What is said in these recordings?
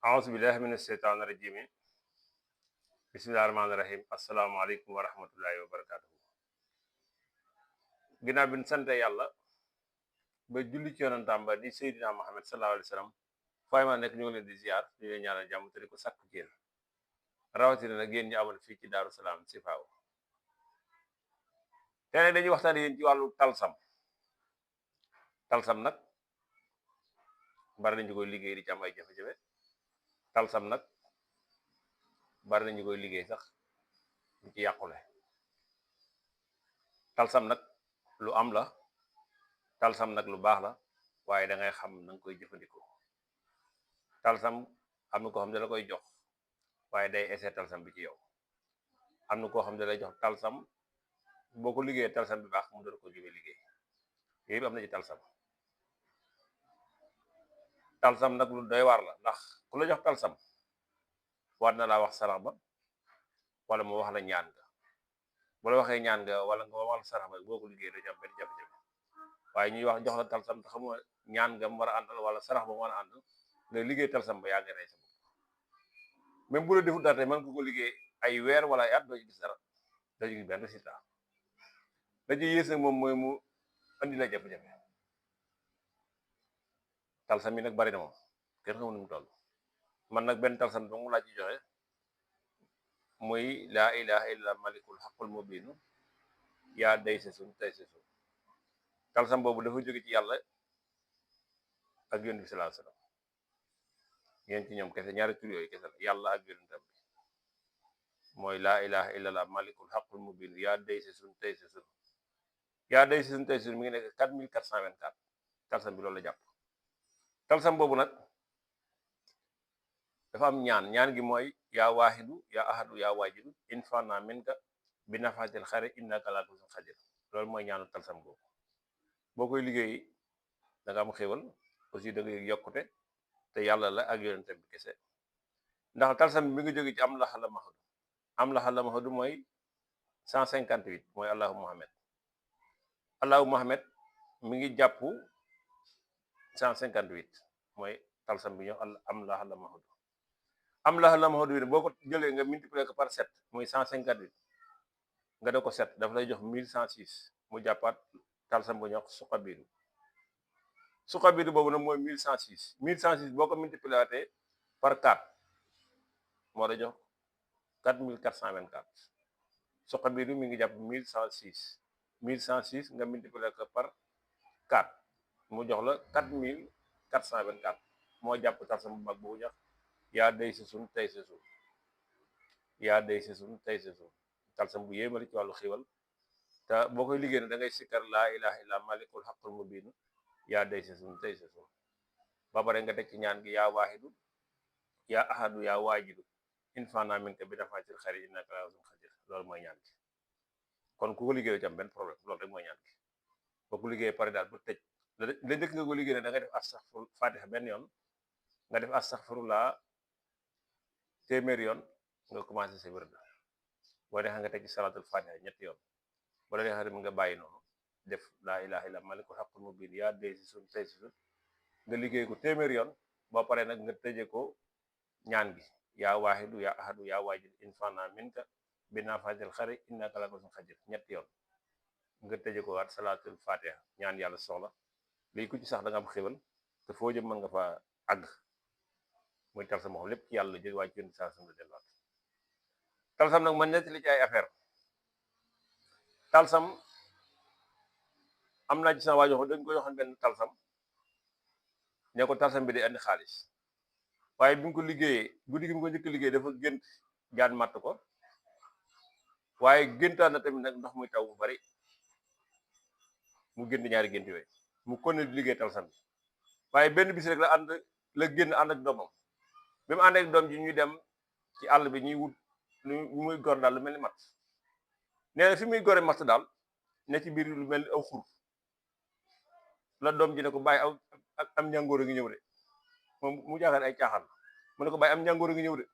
aousubillahi min asheytaan rajimi bismillahi rahmaani rahim asalaamaaleykum wa rahmatullahi wa barakatuhu ginnaaw bi ñu sante yàlla ba julli ci yonantaam ba di seydina Muhammad sallallahu alayhi wa sallam fooy ma nekk ñu ngi leen di ziar ñu leen ñaanal jàmm te di ko sàkku ci yéen rawatina nag yéen ñu amoon fii ci Daaru Salaam si faaw te nag dañuy waxtaan yéen ci wàllu talsam nag bari nañu koy liggéey di ci am ay jafe-jafe talsam nag bari nañu koy liggéey sax du ci yàqule talsam nag lu am la talsam nag lu baax la waaye da ngay xam na nga koy jëfandikoo talsam am na koo xam ne la koy jox waaye day essayer talsam bi ci yow am na koo xam ne lay jox talsam boo ko liggéeyee talsam bi baax mu doon ko jóge liggéey yooyu am na ci talsam nag lu doy waar la ndax ku la jox talsam war na laa wax sarax ba wala mu wax la ñaan nga bu la waxee ñaan nga wala nga wax la sarax ba boo ko liggéey doo ci am benn jafe-jafe waaye ñuy wax jox la talsam te xamoo ñaan nga mu war a àndal wala sarax ba mu war a àndal nga liggéey talsam ba yaa ngi rey sa bopp même bu la defut dara tey mën nga ko liggéey ay weer wala ay at doo ci gis dara doo ci gis benn résultat la ci yées nag moom mooy mu andi la jafe-jafe talsam yi nag bari na moom kenn xamul nu mu toll man nag benn talsam dong laa ci joxe muy laa ilaha illa malikul xaqul mubinu yaa day sesun tay sesun talsam boobu dafa jóge ci yàlla ak yonent bi sallallahu alayhi wasallam yéen ci ñoom kese ñaari tur yooyu kese la yàlla ak yonentam bi mooy laa ilaha illallah malikul xaqul mubinu yaa day sesun tay sesun yaa day sesun tay sesun mi ngi nekk 4424 talsam bi loolu la jàpp talsam boobu nag dafa am ñaan gi mooy yaa waaxidu yaa ahadu yaa waajidu infana minka bi nafatil xare innaka laa tusul xadir loolu mooy ñaanu talsam boobu boo koy liggéey da nga am xéwal aussi da nga yokkute te yàlla la ak yonente bi kese ndax talsam bi mi ngi jóge ci am laxa la mahadu mooy 158 mooy allahu muhammad mi ngi jàpp 158 mooy talsam bi ñoo am laxa la mahadu am laxa la mahadu bi boo ko jëlee nga multiplier ko par 7 muy 158 nga def ko 7 daf lay jox 1106 mu jàppaat talsam bu ñuy wax suqabidu boobu nag mooy 1106 boo ko multiplier par 4 moo lay jox 4424 suqabidu mi ngi jàpp 1106 nga multiplier ko par 4 mu jox la 4424 moo jàpp talsam bu mag boobu ñax yaa day sesun tay sesun talsam bu yéemali ci wàllu xiwal te boo koy liggéey ne da ngay sikkar laa ilaha illa malikul xaqul mubin yaa day sesun tay sesun ba pare nga teg ci ñaan gi yaa waaxidu yaa ahadu yaa waajidu infana minka bi nafatil xari innaka laa tusul xadir loolu mooy ñaan gi kon ku ko liggéey ci am benn problème loolu rek mooy ñaan gi boo ko liggéey pare daal ba tëj la njëkk nga ko liggéey ne da ngay def astaghfir fatiha benn yoon nga def astaghfirullah téeméeri yoon nga commencé sa wérd boo neexee nga teg ci salatul fatiha ñetti yoon boo la neexee nga bàyyi noonu def laa ilaha illa malikul haqqul mubin yaa day si sun tey si sun nga liggéey ko téeméeri yoon boo paree nag nga tëje ko ñaan gi yaa waaxidu yaa ahadu yaa waajid infana minka bi nafatil xari innaka laa tusul xadir ñetti yoon nga tëje ko waat salatul fatiha ñaan yàlla soxla lii ku ci sax da nga am xéwal te foo jëm mën nga fa àgg muy talsam moo xam lépp ci yàlla jóge waaye ci yéen saa sam la delluwaat talsam nag man nettali ci ay affaire talsam am naa ci sama waajoo dañ ko joxoon benn talsam ne ko talsam bi day andi xaalis waaye bi mu ko liggéeyee guddi gi mu ko njëkk liggéey dafa gént jaan matt ko waaye géntaan na tamit nag ndox muy taw bu bari mu gént ñaari gént yooyu mu konne di liggéey talsam bi waaye benn bis rek la génn ànd ak doomam bi mu ànd ak doom ji ñuy dem ci àll bi ñuy wut lu muy gor daal lu mel ni matt nee na fi muy gore matt daal ne ci biir lu mel ni aw xur la doom ji ne ko bàyyi am njàngoor a ngi ñëw de moom mu jaaxal ay caaxaan mu ne ko bàyyi am njàngoor a ngi ñëw de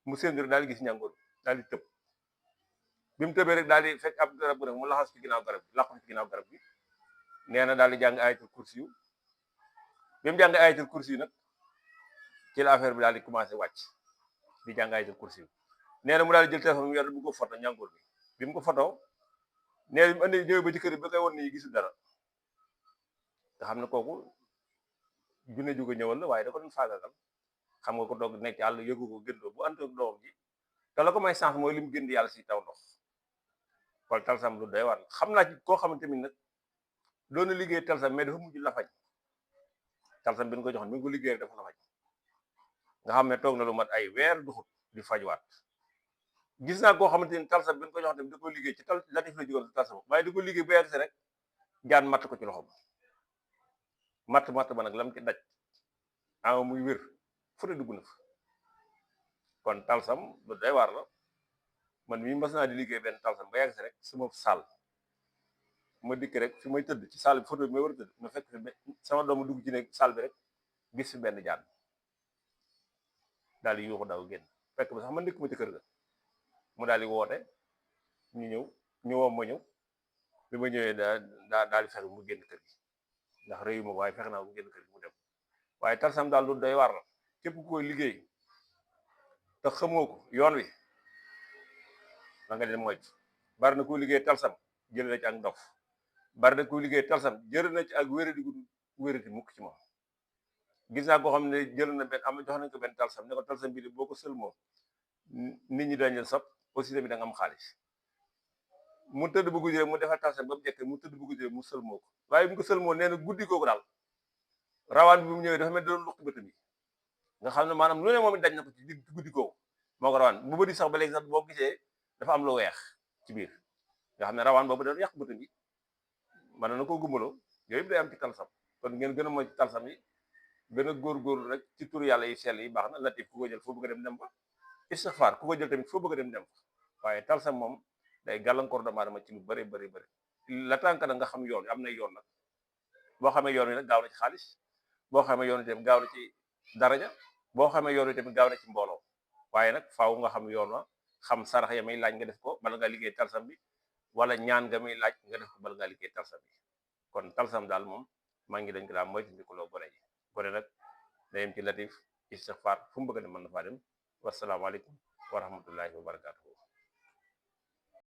mu séen rek daal di gis njàngoor daal di tëb bi mu tëbee rek daal di fekk ab garab bu rek mu laxas ci ginnaaw garab bi laqu ci ginnaaw garab bi nee na daal di jàng ayatul kursi yu bi mu jàng ayatul kursi yu nag ci la affaire bi daal di commencé wàcc di jàng ayatul kursi nee na mu daal di jël téléphone mu yor bu ko photo ñàngoor bi mu ko photo nee na mu andi ñëwee ba ci kër ba koy won ni gisul dara nga xam ne kooku junne ju ko ñëwal la waaye da ko doon faagagal xam nga ko doog nekk ci àll yëgu ko gëndoo bu ànd ak doomam ji te la ko may chance mooy li mu gënd yàlla si taw ndox wala talsam lu doy waar xam naa ci koo xamante ni nag doon na liggéey talsam mais dafa mujj lafañ talsam bi ñu ko joxoon mi ngi ko liggéey dafa lafañ nga xam ne toog na lu mat ay weer duxut di fajwaat gis naa koo xamante ni talsam bi ñu ko joxoon tamit da ko liggéey ci tal latif la jógoon talsam waaye di ko liggéey ba yegg si rek jaan matt ko ci loxo matt ba nag lam ci daj ama muy wér fu ne dugg na fa kon talsam lu doy waar la man mii mas naa di liggéey benn talsam ba yegg si rek sama saal ma dikk rek fi may tëdd ci saal bi photo bi may war a tëdd ma fekk fi sama doomu dugg ci ne saal bi rek gis fi benn jaan daal di yuuxu daw génn fekk ba sax man nekkuma ci kër ga mu daal di woote ñu ñëw ñëwoom ma ñëw bi ma ñëwee daal di fexe mu génn kër gi ndax réyu ma waaye fexe naa mu génn kër gi mu dem waaye talsam daal lu doy waar la képp ku koy liggéey te xamoo ko yoon wi da nga dem moytu bari na kuy liggéey talsam jël na ci ak ndof bari na kuy liggéey talsam jël na ci ak wéradi mukk ci moom gis naa koo xam ne jël na benn jox nañ ko benn talsam ne ko talsam bi de boo ko sëlmoo nit ñi dañ leen sopp aussi tamit da nga am xaalis mu tëdd bu guddi rek mu defal talsam ba mu jekk mu tëdd bu guddi rek mu sëlmoo ko waaye bu ko sëlmoo nee na guddi googu daal rawaan bi mu ñëwee dafa mel doon luqi bëtam yi nga xam ne maanaam lu ne moom it daj na ko ci guddi googu moo ko rawaan bu bëri sax ba léegi sax boo gisee dafa am lu weex ci biir nga xam ne rawaan boobu doon yàq bëtam yi mën na ko gumbaloo yooyu yëpp day am ci talsam kon ngeen gën a moy ci talsam yi gën a góorgóorlu rek ci tur yàlla yi sell yi baax na latif ku ko jël foo bëgg a dem fa istixfaar ku ko jël tamit foo bëgg a dem fa waaye talsam moom day gàllankoor doomu aadama ci lu bëri la tànk nag nga xam yoon am na yoon nag boo xamee yoon wi nag gaaw na ci xaalis boo xamee yoon wi tamit gaaw na ci daraja boo xamee yoon wi tamit gaaw na ci mbooloo waaye nag faaw nga xam yoon wa xam sarax ya may laaj nga def ko bala nga liggéey talsam bi wala ñaan nga may laaj nga def ko bala nga liggéey talsam bi kon talsam daal moom maa ngi dañ ko daal moytu ndikuloo gone yi gone nag dayem ci latif istixfaar fu mu bëgg a dem mën na faa dem wasalaamaaleykum wa rahmatullahi wa barakatuhu